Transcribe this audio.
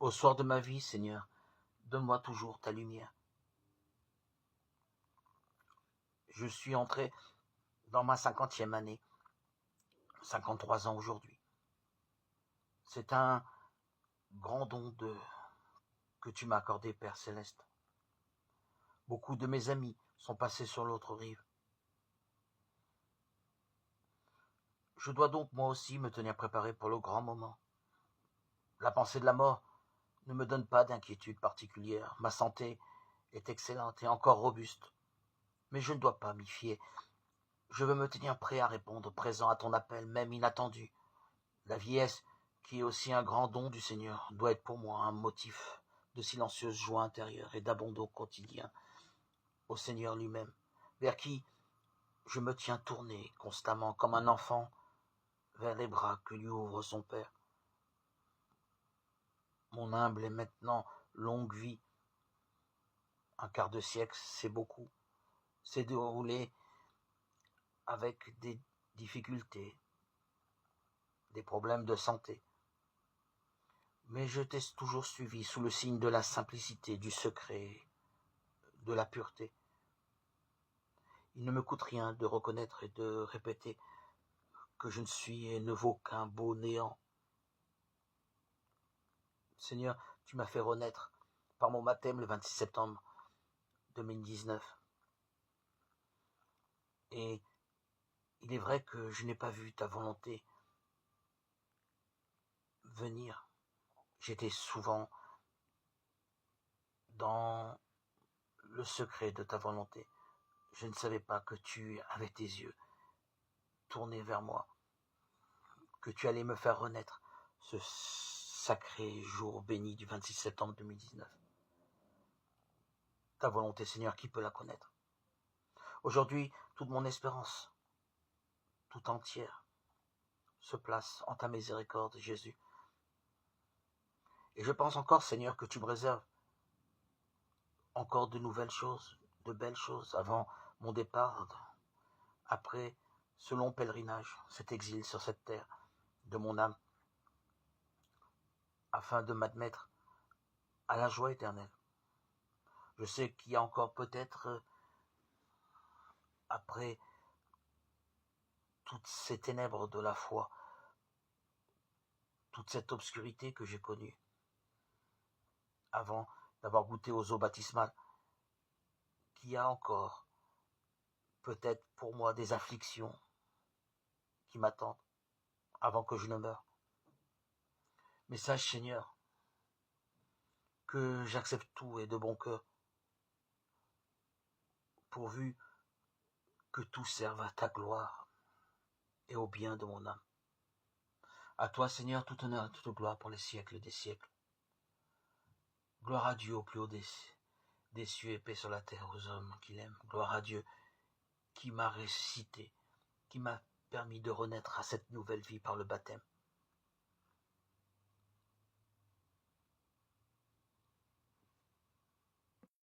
Au soir de ma vie, Seigneur, donne-moi toujours ta lumière. Je suis entré dans ma 50e année, 53 ans aujourd'hui. C'est un grand don que tu m'as accordé, Père Céleste. Beaucoup de mes amis sont passés sur l'autre rive. Je dois donc moi aussi me tenir préparé pour le grand moment. La pensée de la mort ne me donne pas d'inquiétude particulière. Ma santé est excellente et encore robuste. Mais je ne dois pas m'y fier. Je veux me tenir prêt à répondre présent à ton appel, même inattendu. La vieillesse, qui est aussi un grand don du Seigneur, doit être pour moi un motif de silencieuse joie intérieure et d'abandon quotidien au Seigneur lui-même, vers qui je me tiens tourné constamment comme un enfant vers les bras que lui ouvre son Père. Mon humble et maintenant longue vie, un quart de siècle, c'est beaucoup, s'est déroulé avec des difficultés, des problèmes de santé. Mais je t'ai toujours suivi sous le signe de la simplicité, du secret, de la pureté. Il ne me coûte rien de reconnaître et de répéter que je ne suis et ne vaux qu'un beau néant. Seigneur, tu m'as fait renaître par mon baptême le 26 septembre 2019. Et il est vrai que je n'ai pas vu ta volonté venir. J'étais souvent dans le secret de ta volonté. Je ne savais pas que tu avais tes yeux tournés vers moi, que tu allais me faire renaître ce sacré jour béni du 26 septembre 2019. Ta volonté, Seigneur, qui peut la connaître? Aujourd'hui, toute mon espérance, tout entière, se place en ta miséricorde, Jésus. Et je pense encore, Seigneur, que tu me réserves encore de nouvelles choses, de belles choses, avant mon départ, après ce long pèlerinage, cet exil sur cette terre de mon âme, afin de m'admettre à la joie éternelle. Je sais qu'il y a encore peut-être, après toutes ces ténèbres de la foi, toute cette obscurité que j'ai connue, avant d'avoir goûté aux eaux baptismales, qu'il y a encore peut-être pour moi des afflictions qui m'attendent avant que je ne meure. Mais sache, Seigneur, que j'accepte tout et de bon cœur, pourvu que tout serve à ta gloire et au bien de mon âme. À toi, Seigneur, tout honneur et toute gloire pour les siècles des siècles. Gloire à Dieu au plus haut des cieux et paix sur la terre aux hommes qu'il aime. Gloire à Dieu qui m'a ressuscité, qui m'a permis de renaître à cette nouvelle vie par le baptême.